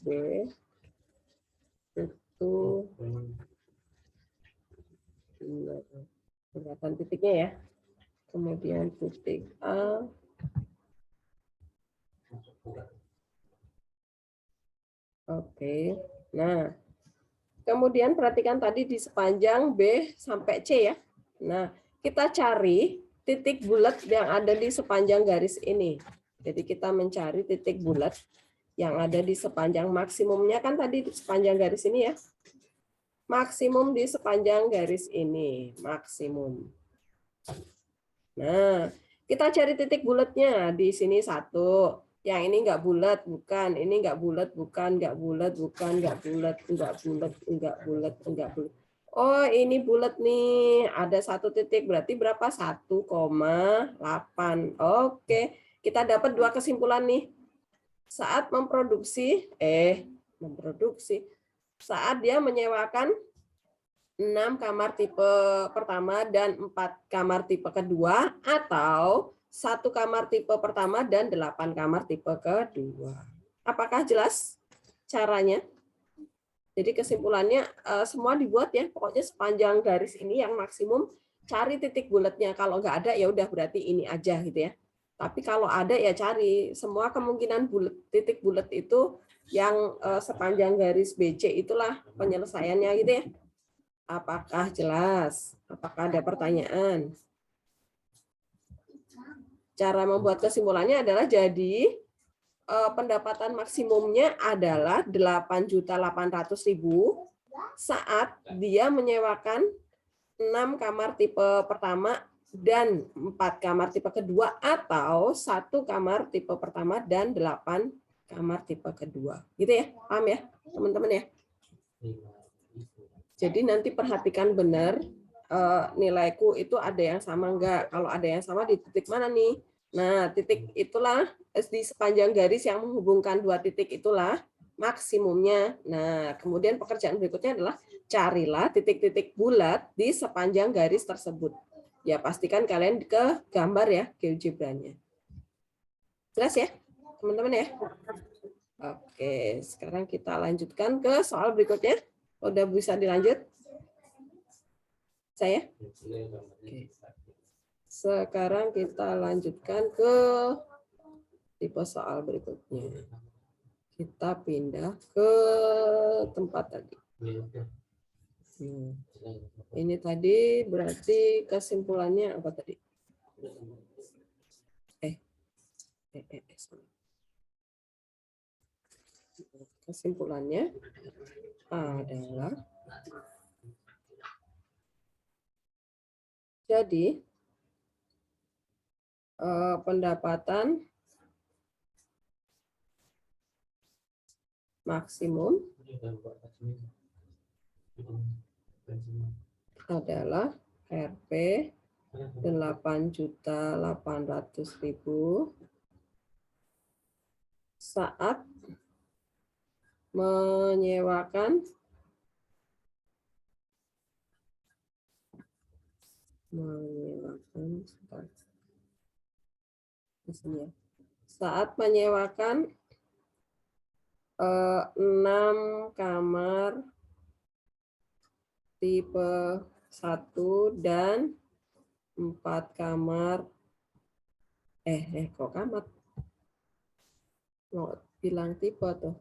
B. Itu kelihatan titiknya ya. Kemudian titik A. Oke. Nah, kemudian perhatikan tadi di sepanjang B sampai C ya. Nah, kita cari titik bulat yang ada di sepanjang garis ini. Jadi kita mencari titik bulat yang ada di sepanjang maksimumnya kan tadi di sepanjang garis ini ya. Maksimum di sepanjang garis ini, maksimum. Nah, kita cari titik bulatnya di sini 1. Yang ini enggak bulat, bukan. Ini enggak bulat, bukan. Enggak bulat, bukan. Enggak bulat, enggak bulat, enggak bulat, enggak bulat. Oh, ini bulat nih. Ada 1 titik, berarti berapa? 1,8. Oke, kita dapat 2 kesimpulan nih. Saat saat dia menyewakan 6 kamar tipe pertama dan 4 kamar tipe kedua, atau 1 kamar tipe pertama dan 8 kamar tipe kedua. Apakah jelas caranya? Jadi kesimpulannya semua dibuat ya, pokoknya sepanjang garis ini yang maksimum cari titik bulatnya. Kalau nggak ada ya udah berarti ini aja gitu ya. Tapi kalau ada ya cari semua kemungkinan titik bulat itu yang sepanjang garis BC itulah penyelesaiannya gitu ya. Apakah jelas? Apakah ada pertanyaan? Cara membuat kesimpulannya adalah jadi pendapatan maksimumnya adalah 8.800.000 saat dia menyewakan 6 kamar tipe pertama dan 4 kamar tipe kedua, atau 1 kamar tipe pertama dan 8 kamar tipe kedua. Gitu ya? Paham ya, teman-teman ya? Jadi nanti perhatikan benar nilaiku itu ada yang sama enggak. Kalau ada yang sama di titik mana nih? Nah, titik itulah di sepanjang garis yang menghubungkan 2 titik itulah maksimumnya. Nah, kemudian pekerjaan berikutnya adalah carilah titik-titik bulat di sepanjang garis tersebut. Ya, pastikan kalian ke gambar ya, GeoGebra-nya. Jelas ya, teman-teman ya? Oke, sekarang kita lanjutkan ke soal berikutnya. Udah bisa dilanjut? Saya? Oke. Sekarang kita lanjutkan ke tipe soal berikutnya. Kita pindah ke tempat tadi. Ini tadi berarti kesimpulannya apa tadi? Kesimpulannya adalah jadi pendapatan maksimum adalah Rp 8.800.000 saat menyewakan saat menyewakan 6 kamar tipe 1 dan 4 kamar. Kok kamar? Mau bilang tipe tuh.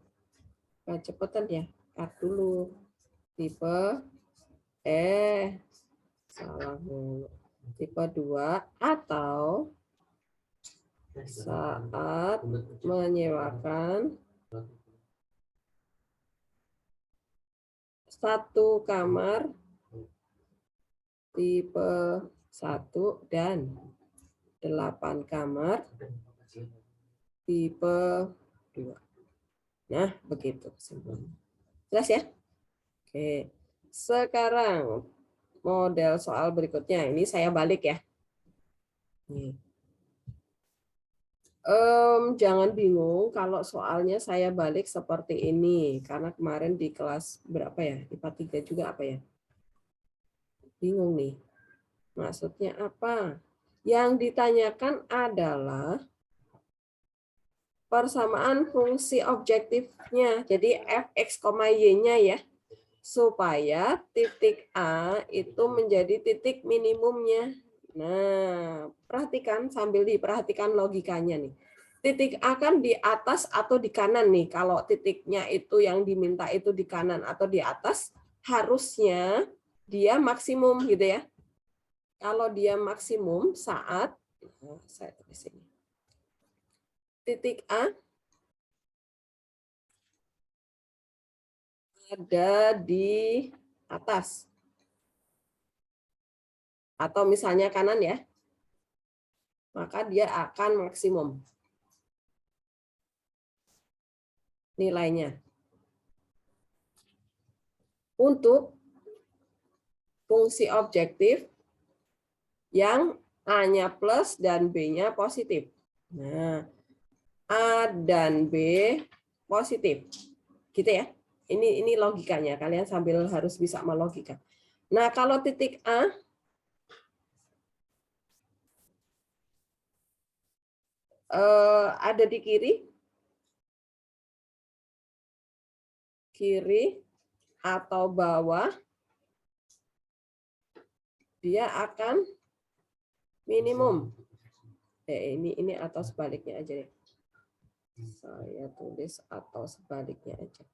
Cepetan ya. Cut dulu. Tipe. Salah mulu. Tipe 2 atau saat menyewakan 1 kamar tipe 1 dan 8 kamar tipe 2. Nah, begitu kesimpulannya. Jelas ya? Oke. Sekarang model soal berikutnya. Ini saya balik ya. Nih. Jangan bingung kalau soalnya saya balik seperti ini. Karena kemarin di kelas berapa ya? IPA 3 juga apa ya? Bingung nih. Maksudnya apa? Yang ditanyakan adalah persamaan fungsi objektifnya. Jadi fx, y-nya ya. Supaya titik A itu menjadi titik minimumnya. Nah, perhatikan sambil diperhatikan logikanya nih. Titik A kan di atas atau di kanan nih. Kalau titiknya itu yang diminta itu di kanan atau di atas, harusnya dia maksimum gitu ya. Kalau dia maksimum saat, saya tulis ini. Titik A ada di atas. Atau misalnya kanan ya. Maka dia akan maksimum nilainya. Untuk fungsi objektif yang A-nya plus dan B-nya positif. Nah, A dan B positif. Gitu ya. Ini logikanya. Kalian sambil harus bisa melogika. Nah, kalau titik A ada di kiri atau bawah, dia akan minimum. Ini atau sebaliknya aja deh. Saya tulis atau sebaliknya aja.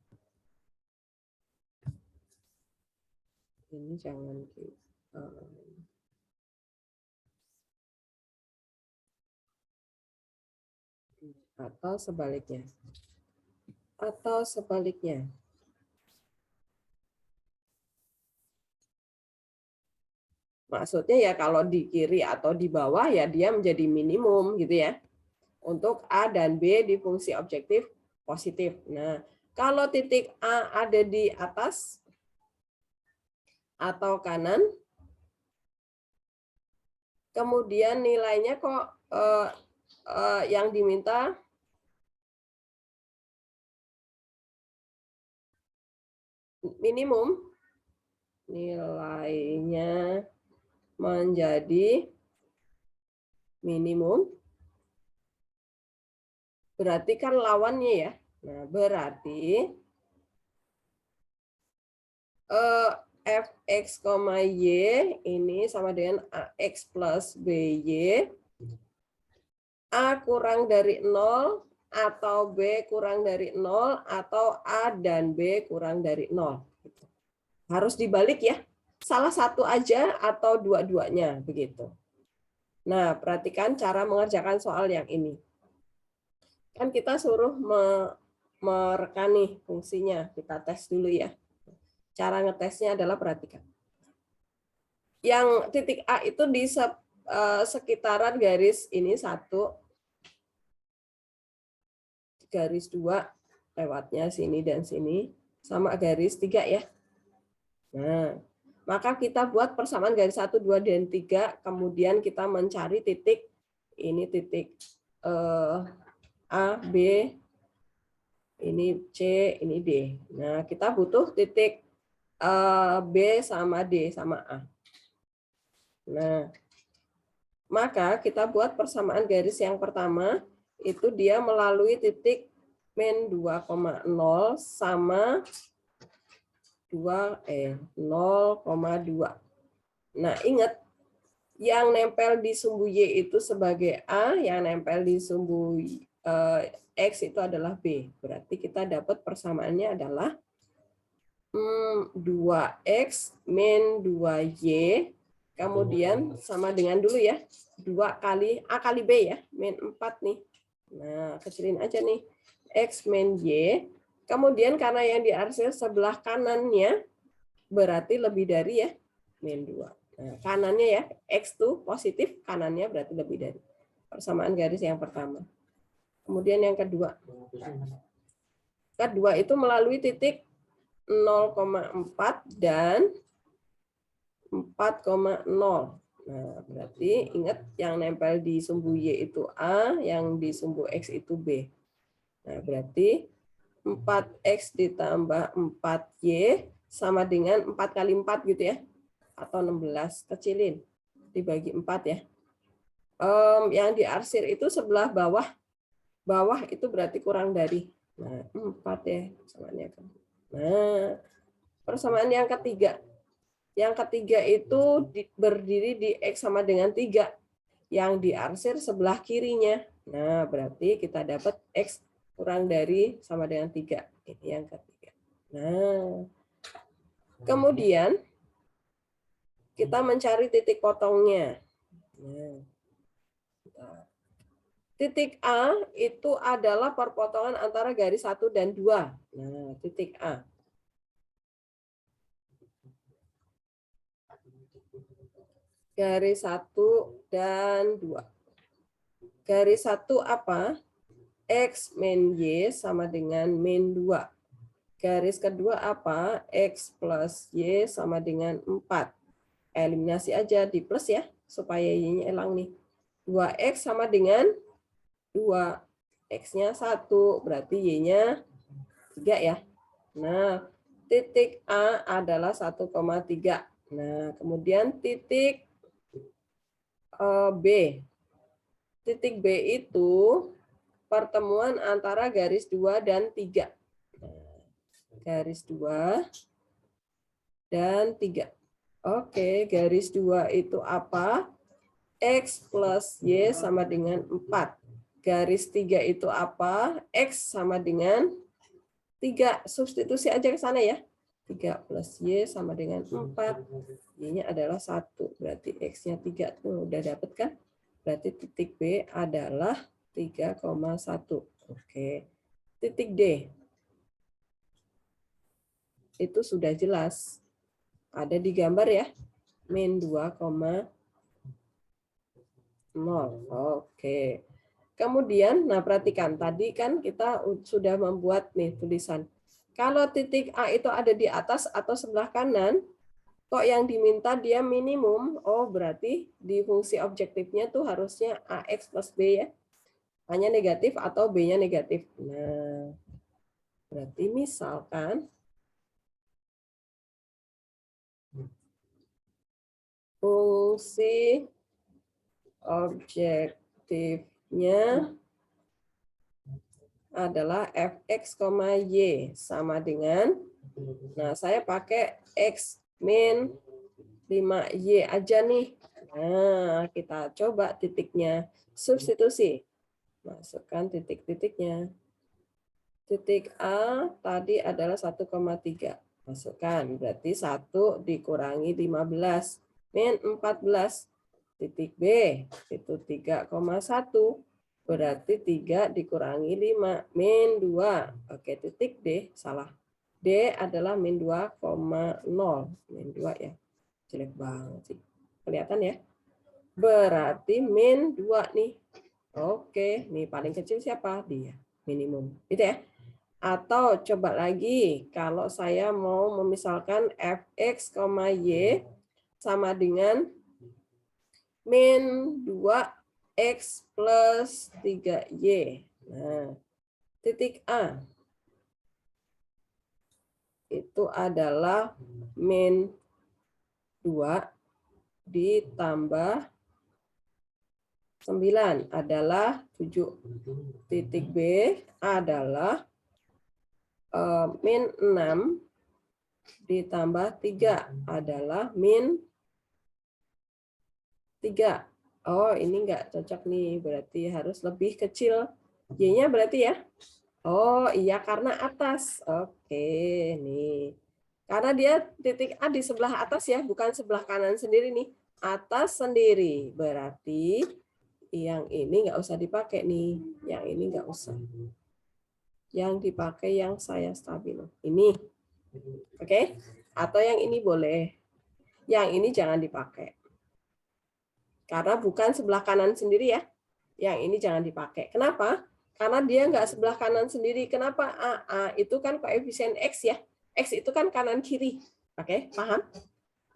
Ini jangan atau sebaliknya. Atau sebaliknya. Maksudnya ya kalau di kiri atau di bawah ya dia menjadi minimum gitu ya. Untuk A dan B di fungsi objektif positif. Nah, kalau titik A ada di atas atau kanan, kemudian nilainya kok yang diminta minimum, nilainya menjadi minimum, berarti kan lawannya ya. Nah, berarti fx, y ini sama dengan ax plus by, A kurang dari 0 atau B kurang dari 0 atau A dan B kurang dari 0. Harus dibalik ya. Salah satu aja atau dua-duanya begitu. Nah, perhatikan cara mengerjakan soal yang ini. Kan kita suruh merekan nih fungsinya. Kita tes dulu ya. Cara ngetesnya adalah perhatikan. Yang titik A itu di sekitaran garis ini 1, garis 2, lewatnya sini dan sini, sama garis 3 ya. Nah, maka kita buat persamaan garis 1, 2, dan 3, kemudian kita mencari titik, ini titik A, B, ini C, ini D. Nah, kita butuh titik B sama D sama A. Nah, maka kita buat persamaan garis yang pertama, itu dia melalui titik min 2,0 sama 0,2. Nah, ingat, yang nempel di sumbu Y itu sebagai A, yang nempel di sumbu X itu adalah B. Berarti kita dapat persamaannya adalah 2X min 2Y, kemudian sama dengan dulu ya, 2 kali A kali B ya, min 4 nih. Nah, kecilin aja nih, X min Y, kemudian karena yang diarsir sebelah kanannya, berarti lebih dari ya, min 2. Nah, kanannya ya, X tuh positif, kanannya berarti lebih dari. Persamaan garis yang pertama. Kemudian yang kedua. Kedua itu melalui titik 0,4 dan 4,0. Nah, berarti ingat yang nempel di sumbu Y itu A, yang di sumbu X itu B. Nah, berarti 4X ditambah 4Y sama dengan 4 kali 4 gitu ya. Atau 16, kecilin. Dibagi 4 ya. Yang diarsir itu sebelah bawah. Bawah itu berarti kurang dari. Nah, 4 ya. Persamaannya. Nah, persamaan yang ketiga. Yang ketiga itu berdiri di X sama dengan 3. Yang diarsir sebelah kirinya. Nah, berarti kita dapat X kurang dari sama dengan 3. Ini yang ketiga. Nah, kemudian kita mencari titik potongnya. Nah, titik A itu adalah perpotongan antara garis 1 dan 2. Nah, titik A. Garis 1 dan 2. Garis 1 apa? X min Y sama dengan min 2. Garis kedua apa? X plus Y sama dengan 4. Eliminasi aja di plus ya, supaya Y-nya hilang nih. 2X sama dengan 2. X-nya 1, berarti Y-nya 3 ya. Nah, titik A adalah 1,3. Nah, kemudian titik B. Titik B itu pertemuan antara garis 2 dan 3. Garis 2 dan 3. Oke, garis 2 itu apa? X plus Y sama dengan 4. Garis 3 itu apa? X sama dengan 3. Substitusi aja ke sana ya. 3 plus Y sama dengan 4. Y-nya adalah 1. Berarti X-nya 3. Tuh, udah dapet kan? Berarti titik B adalah 3,1. Oke. Titik D. Itu sudah jelas. Ada di gambar ya. Min 2,0. Oke. Kemudian, nah perhatikan. Tadi kan kita sudah membuat nih tulisan. Kalau titik A itu ada di atas atau sebelah kanan, kok yang diminta dia minimum? Oh, berarti di fungsi objektifnya tuh harusnya AX plus B ya. A-nya negatif atau B-nya negatif. Nah, berarti misalkan fungsi objektifnya adalah fx, y sama dengan, nah saya pakai x min 5y aja nih. Nah, kita coba titiknya, substitusi. Masukkan titik-titiknya. Titik A tadi adalah 1,3. Masukkan, berarti 1 dikurangi 15. Min 14. Titik B itu 3,1. Berarti 3 dikurangi 5. Min 2. Oke, titik D salah. D adalah min 2,0. Min 2 ya. Jelek banget sih. Kelihatan ya? Berarti min 2 nih. Oke, nih paling kecil siapa? Dia. Minimum. Gitu ya. Atau coba lagi, kalau saya mau memisalkan fx, y sama dengan min 2x plus 3y. Nah, titik A itu adalah min 2 ditambah 9 adalah 7. Titik B adalah min 6 ditambah 3 adalah min 3. Oh, ini enggak cocok nih, berarti harus lebih kecil. Y-nya berarti ya? Oh, iya karena atas. Oke, nih. Karena dia titik A di sebelah atas ya, bukan sebelah kanan sendiri nih. Atas sendiri. Berarti yang ini nggak usah dipakai nih. Yang ini nggak usah. Yang dipakai yang saya stabilo. Ini. Oke? Atau yang ini boleh. Yang ini jangan dipakai. Karena bukan sebelah kanan sendiri ya. Yang ini jangan dipakai. Kenapa? Karena dia nggak sebelah kanan sendiri. Kenapa? A itu kan koefisien X ya. X itu kan kanan kiri. Oke, paham?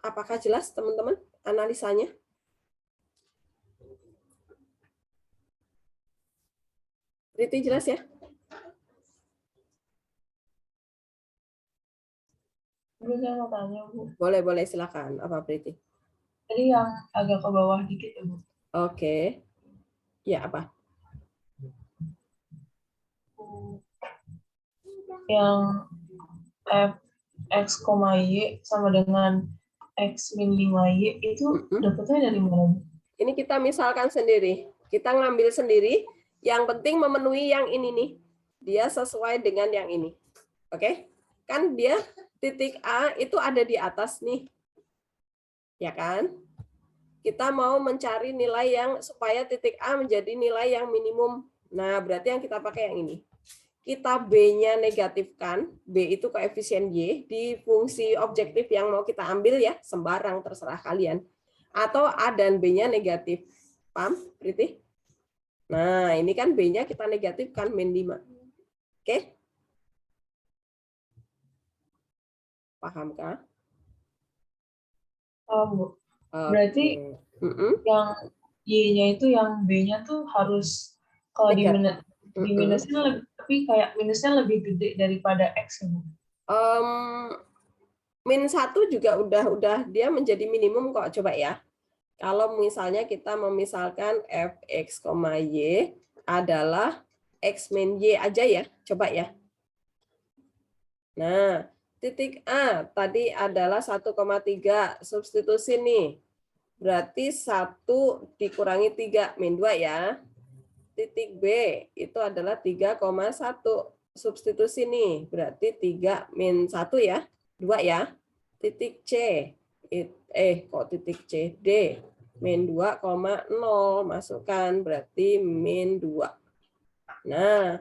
Apakah jelas teman-teman analisanya? Priti jelas ya? Bu, saya mau tanya, Bu. Boleh silakan. Apa Priti? Tadi yang agak ke bawah dikit ya, Bu. Oke. Ya, apa? Yang X, Y sama dengan X min 5Y itu dapetnya dari mana, Bu? Ini kita misalkan sendiri. Kita ngambil sendiri. Yang penting memenuhi yang ini nih. Dia sesuai dengan yang ini. Oke? Kan dia titik A itu ada di atas nih. Ya kan? Kita mau mencari nilai yang supaya titik A menjadi nilai yang minimum. Nah, berarti yang kita pakai yang ini. Kita B-nya negatifkan. B itu koefisien Y di fungsi objektif yang mau kita ambil ya. Sembarang, terserah kalian. Atau A dan B-nya negatif. Paham, Priti? Nah, ini kan B-nya kita negatifkan, min 5. Oke? Pahamkah? Paham, Bu. Berarti yang Y-nya itu, yang B-nya tuh harus, kalau di minusnya lebih, tapi kayak minusnya lebih gede daripada X ya, Bu? Min 1 juga udah dia menjadi minimum kok. Coba ya. Kalau misalnya kita memisalkan fx, y adalah x min y aja ya. Coba ya. Nah, titik A tadi adalah 1,3. Substitusi nih. Berarti 1 dikurangi 3, min 2 ya. Titik B itu adalah 3,1. Substitusi nih. Berarti 3 min 1 ya. 2 ya. Titik C. Kok titik C? D. Min 2,0. Masukkan. Berarti min 2. Nah,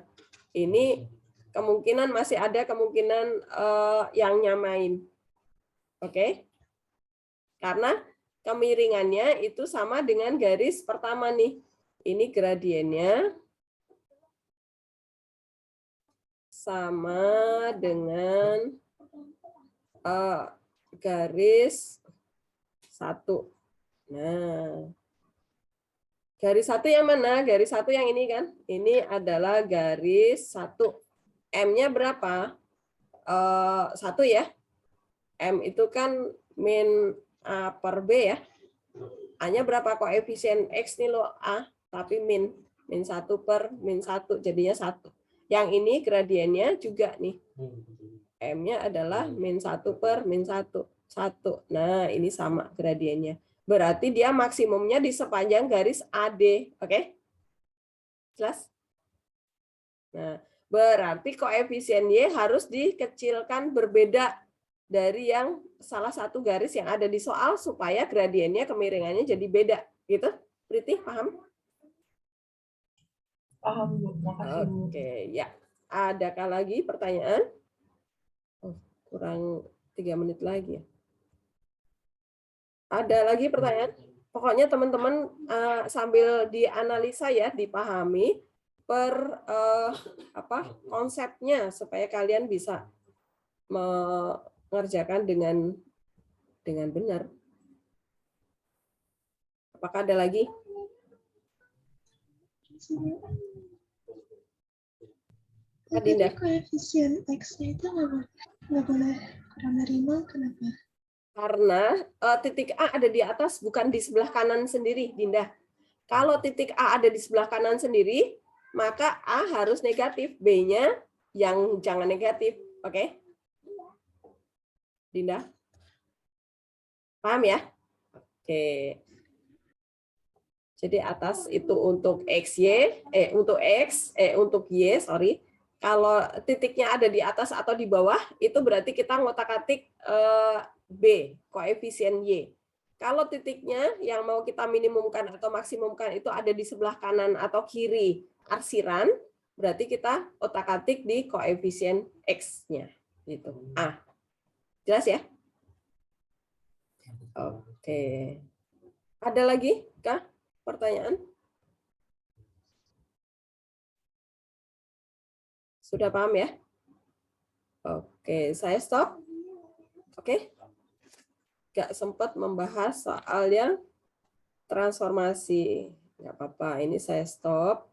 ini kemungkinan masih ada kemungkinan yang nyamain. Oke? Karena kemiringannya itu sama dengan garis pertama nih. Ini gradiennya sama dengan garis 1. Nah, garis 1 yang mana? Garis 1 yang ini kan? Ini adalah garis 1. M-nya berapa? 1 ya. M itu kan min A per B ya. A-nya berapa? Koefisien X nih loh A, tapi min 1 per min 1, jadinya 1. Yang ini gradiennya juga nih. M-nya adalah min 1 per min 1. 1. Nah, ini sama gradiennya. Berarti dia maksimumnya di sepanjang garis AD. Oke? Jelas? Nah, berarti koefisien Y harus dikecilkan berbeda dari yang salah satu garis yang ada di soal supaya gradiennya, kemiringannya jadi beda. Gitu? Priti, paham? Paham, Bu. Makasih, Bu. Oke, ya. Adakah lagi pertanyaan? Oh, kurang 3 menit lagi ya. Ada lagi pertanyaan? Pokoknya teman-teman sambil dianalisa ya, dipahami per konsepnya supaya kalian bisa mengerjakan dengan benar. Apakah ada lagi? Tapi koefisien X-nya itu nggak boleh kurang dari 0, kenapa? Karena titik A ada di atas, bukan di sebelah kanan sendiri, Dinda. Kalau titik A ada di sebelah kanan sendiri, maka A harus negatif, B-nya yang jangan negatif. Oke? Dinda? Paham ya? Oke. Jadi atas itu untuk untuk Y, sorry. Kalau titiknya ada di atas atau di bawah, itu berarti kita ngotak-atik B, koefisien Y. Kalau titiknya yang mau kita minimumkan atau maksimumkan itu ada di sebelah kanan atau kiri arsiran, berarti kita otak-atik di koefisien X-nya. Gitu. A. Jelas ya? Oke. Ada lagi, Kak? Pertanyaan? Sudah paham ya? Oke, saya stop. Oke. Nggak sempat membahas soal yang transformasi. Nggak apa-apa, ini saya stop.